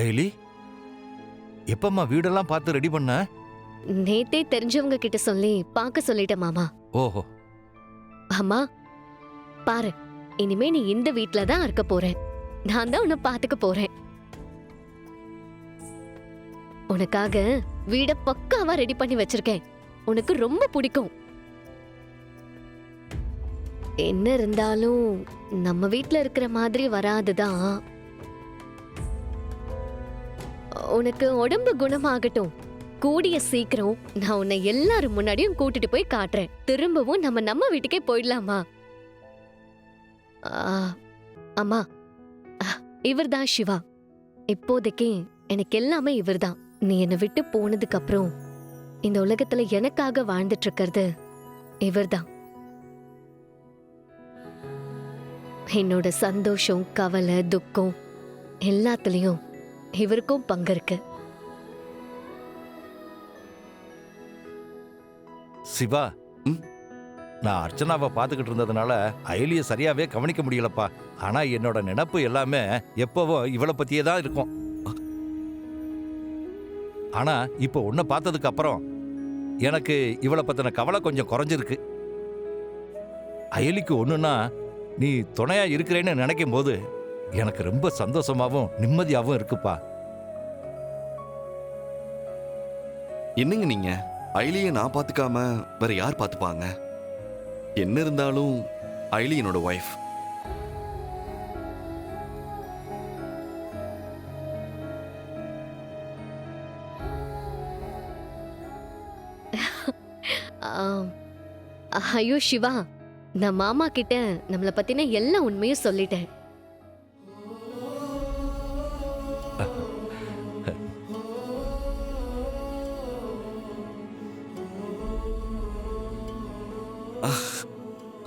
அயலி, எப்பம்மா வீடெல்லாம் பார்த்து ரெடி பண்ண? நேத்தே தெரிஞ்சவங்க கிட்ட சொல்லி பார்க்க சொல்லிட்டேன் மாமா. ஓஹோ. அம்மா பாரு, இனிமே நீ இந்த வீட்ல தான் இருக்க போற. நான் தான் உன்னை பாத்துக்க போறேன். உனக்காக வீட பக்காவா ரெடி பண்ணி வச்சிருக்கேன். உனக்கு ரொம்ப பிடிக்கும். என்ன இருந்தாலும் நம்ம வீட்ல இருக்கிற மாதிரி வராதுதான். உனக்கு உடம்பு குணமாகட்டும். கூடிய சீக்கிரம் நான் உன்னை எல்லாரும் முன்னாடியும் கூட்டிட்டு போய் காட்டுறேன். திரும்பவும் நம்ம வீட்டுக்கே போயிடலாமா? அம்மா, இவர்தான் சிவா. இப்போதைக்கு எனக்கு எல்லாமே இவர்தான். நீ என்னை விட்டு போனதுக்கு அப்புறம் இந்த உலகத்துல எனக்காக வாழ்ந்துட்டு இருக்கிறது இவர்தான். என்னோட சந்தோஷம், கவலை, துக்கம் எல்லாத்துலயும் இவருக்கும் பங்கு இருக்கு. சிவா, நான் அர்ச்சனாவை பார்த்துக்கிட்டு இருந்ததுனால அயலிய சரியாவே கவனிக்க முடியலப்பா. ஆனா என்னோட நினைப்பு எல்லாமே எப்பவும் இவளை பத்தியே தான் இருக்கும். ஆனா இப்போ உன்னை பார்த்ததுக்கு அப்புறம் எனக்கு இவளை பத்தின கவலை கொஞ்சம் குறைஞ்சிருக்கு. அயலிக்கு ஒண்ணுன்னா நீ துணையா இருக்கிறேன்னு நினைக்கும் போது எனக்கு ரொம்ப சந்தோஷமாவும் நிம்மதியாவும் இருக்குப்பா. என்னங்க நீங்க? அயலியை நான் பார்த்துக்காம வேற யார் பார்த்துப்பாங்க? என்ன இருந்தாலும் அயலி என்னோட ஒய்ஃப். ஐயோ சிவா, நான் மாமா கிட்ட நம்மள பத்தின எல்லா உண்மையும் சொல்லிட்டேன்.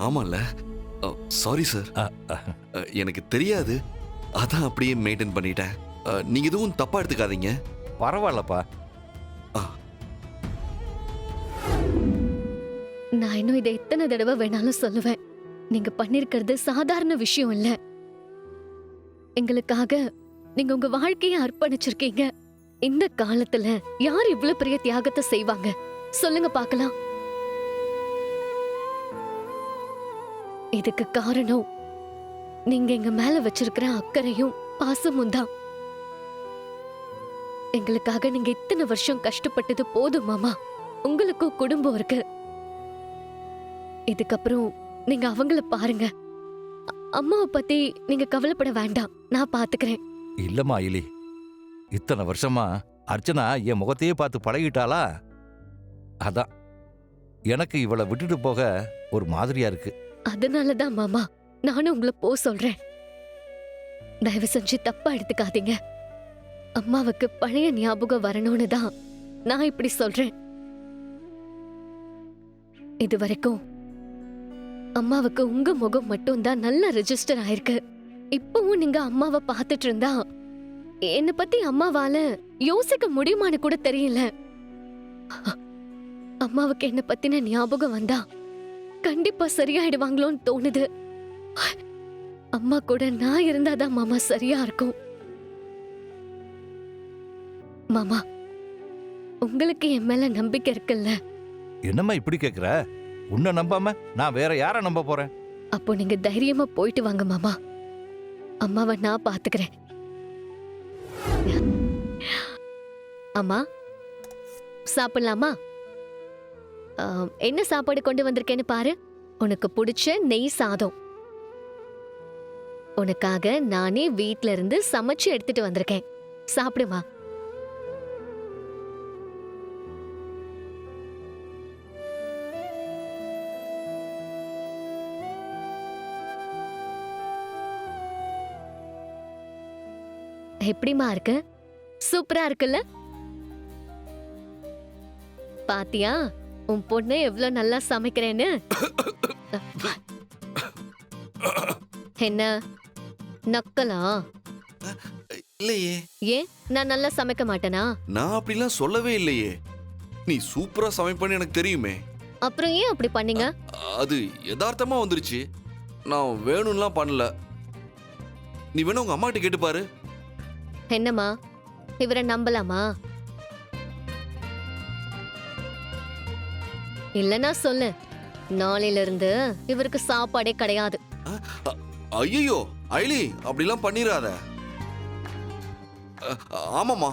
ஆமால, சாரி சார், எனக்கு தெரியாது, அதான் அப்படியே மெயின்டைன் பண்ணிட்டேன். நீங்க எதுவும் தப்பா எடுத்துக்காதீங்க. பரவாயில்லப்பா. நான் இன்னும் இதை எத்தனை தடவை வேணாலும் சொல்லுவேன். நீங்க பண்ணிருக்கிறது சாதாரண விஷயம் இல்ல. எங்களுக்காக நீங்க உங்க வாழ்க்கையை அர்ப்பணிச்சிருக்கீங்க. இந்த காலத்துல யார் இவ்வளவு பெரிய தியாகத்தை செய்வாங்க சொல்லுங்க பார்க்கலாம். இதுக்கு காரணம் நீங்க எங்க மேல வச்சிருக்கிற அக்கறையும் பாசமும் தான். எங்களுக்காக நீங்க இத்தனை வருஷம் கஷ்டப்பட்டது போதும் மாமா. உங்களுக்கும் குடும்பம் இருக்கு. இதுக்கப்புறம் நீங்க அவங்கள பாருங்க. அம்மாவை பத்தி நீங்க கவலைப்பட வேண்டாம், நான் பாத்துக்கிறேன். இல்லம்மா அயலி, இத்தனை வருஷமா அர்ச்சனா என் முகத்தையே பார்த்து பழகிட்டாளா? அதான் எனக்கு இவளை விட்டுட்டு போக ஒரு மாதிரியா இருக்கு. அதனாலதான் மாமா நானும் உங்களை சொல்றேன். தயவு செஞ்சு தப்பா எடுத்துக்காதீங்க. அம்மாவுக்கு பழைய ஞாபகம் வரணும்னு தான் நான் இப்படி சொல்றேன். இது வரைக்கும் அம்மாவுக்கு உங்க முகம் மட்டும் தான் நல்லா ரெஜிஸ்டர் ஆயிருக்கு. இப்பவும் நீங்க அம்மாவை பார்த்துட்டு இருந்தா என்ன பத்தி அம்மாவால யோசிக்க முடியுமான்னு கூட தெரியல. அம்மாவுக்கு என்ன பத்தின ஞாபகம் வந்தா கண்டிப்பா சரியாயிடுவாங்களோன்னு தோணுது. அம்மா கூட நான் இருந்தாதான் மாமா சரியா இருக்கும். மாமா, உங்களுக்கு என் மேல நம்பிக்கை இருக்குல்ல? என்னம்மா இப்படி கேக்குற? உன்னை நம்பாம நான் வேற யார நம்ப போறேன்? அப்போ நீங்க தைரியமா போயிட்டு வாங்க மாமா. அம்மாவை நான் பாத்துக்கிறேன். அம்மா, சாப்பிடலாமா? என்ன சாப்பாடு கொண்டு வந்திருக்கேன்னு பாரு. உனக்கு பிடிச்ச நெய் சாதம். உனக்காக நானே வீட்ல இருந்து சமைச்சு எடுத்துட்டு வந்திருக்கேன். சாப்பிடுமா. எப்படிமா இருக்கு? சூப்பரா இருக்குல்ல? பாத்தியா உன் பொண்ணு எவ்வளவு நல்லா சமைக்கிறேன்னு? என்ன நக்கலா? இல்லையே. ஏன் நான் நல்லா சமைக்க மாட்டேனா? நான் அப்படிலாம் சொல்லவே இல்லையே. நீ சூப்பரா சமைப்பேன்னு எனக்கு தெரியுமே. அப்புறம் ஏன் அப்படி பண்ணீங்க? அது யதார்த்தமா வந்துருச்சு. நான் வேணும்லாம் பண்ணல. நீ வேணும் உங்க அம்மா கிட்ட கேட்டு பாரு. என்னம்மா இவரை நம்பலாமா? இல்லனா சொல்லு, நாளையில இருந்து இவருக்கு சாப்பாடே கிடையாது. ஐயோ ஐலி, அப்படிலாம் பண்ணிராத. ஆமாம்மா,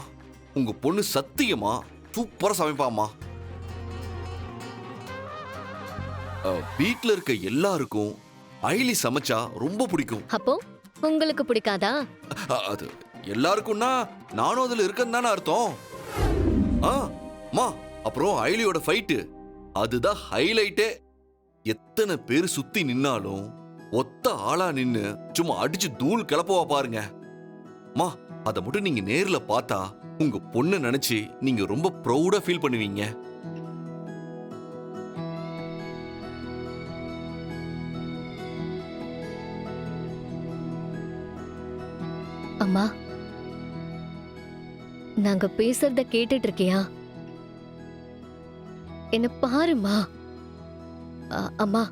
உங்க பொண்ணு சத்தியமா சூப்பரா சமைப்பாம்மா. வீட்ல இருக்க எல்லாருக்கும் ஐலி சமைச்சா ரொம்ப பிடிக்கும். அப்போ உங்களுக்கு பிடிக்காதா? அது எல்லாருக்கும்னா நானும் அதுல இருக்கேன்னு தானே அர்த்தம். மா, அப்புறம் ஐலியோட ஃபைட்டு அதுதான் ஹைலைட்டே. எத்தனை பேர் சுத்தி நின்னாலும் ஒத்த ஆளா நின்னு சும்மா அடிச்சு தூள் கிளப்பவா பாருங்க. மா, அதை மட்டும் நீங்க நேர்ல பார்த்தா உங்க பொண்ணை நினைச்சு நீங்க ரொம்ப ப்ரௌடா ஃபீல் பண்ணுவீங்க. அம்மா, நாங்க பேசுறத கேட்டுட்டு இருக்கியா? என்ன பாருமா. அம்மா,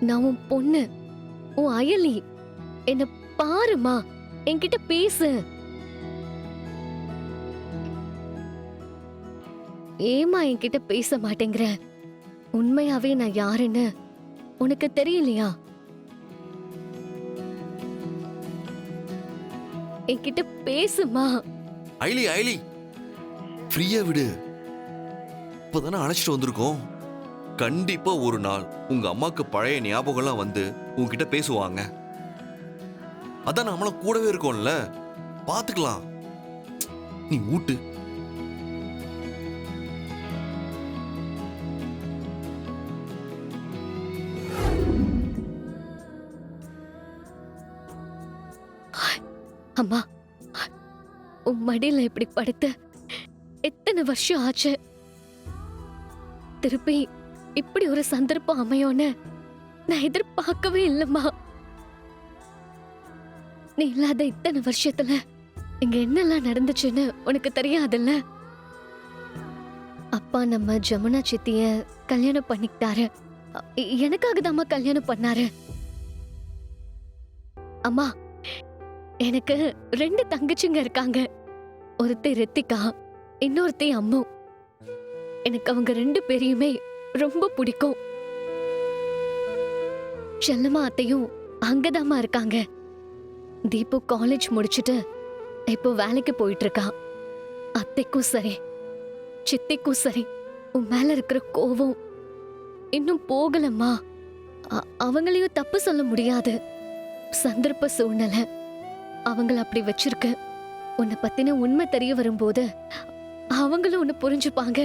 நான் உன் பொண்ணு, உன் அயலி. என்ன பாருமா, என்கிட்ட பேசு. ஏமா என்கிட்ட பேச மாட்டேங்கிற? உண்மையாவே நான் யாருன்னு உனக்கு தெரியலையா? என்கிட்ட பேசுமா. ஐலி ஐலி, ஃப்ரீயா விடு. இப்பதானே அழைச்சிட்டு வந்திருக்கோம். கண்டிப்பா ஒரு நாள் உங்க அம்மாக்கு பழைய ஞாபகம்லாம் வந்து உங்ககிட்ட பேசுவாங்க. அதான் நம்மளும் கூடவே இருக்கோம்ல, பாத்துக்கலாம். நீ ஊட்டு. அம்மா, உன் மடியில இப்படி படுத்து எத்தனை வருஷம் ஆச்சு. திருப்பி இப்படி ஒரு சந்தர்ப்பம் அமையோன்னு நான் எதிர்பார்க்கவே இல்லம்மா. நீ இல்லாத இத்தனை வருஷத்துல இங்க என்னெல்லாம் நடந்துச்சுன்னு உனக்கு தெரியாதுல்ல. அப்பா நம்ம ஜமுனா சித்திய கல்யாணம் பண்ணிக்கிட்டாரு. எனக்காக தாம்மா கல்யாணம் பண்ணாரு. அம்மா, எனக்கு 2 தங்கச்சிங்க இருக்காங்க. ஒருத்தி ரித்திகா, இன்னொருத்தி அம்மு. எனக்கு அவங்க 2 பேரையுமே ரொம்ப பிடிக்கும். செல்லம்மா அத்தையும் அங்கதாம்மா இருக்காங்க. தீபு காலேஜ் முடிச்சுட்டு இப்போ வேலைக்கு போயிட்டு இருக்கா. அத்தைக்கும் சரி, சித்திக்கும் சரி, உன் மேல இருக்கிற கோவம் இன்னும் போகலம்மா. அவங்களையும் தப்பு சொல்ல முடியாது. சந்தர்ப்ப சூழ்நிலை அவங்கள அப்படி வச்சிருக்கு. உன்னை பத்தின உண்மை தெரிய வரும்போது அவங்களும் உன்னை புரிஞ்சுப்பாங்க.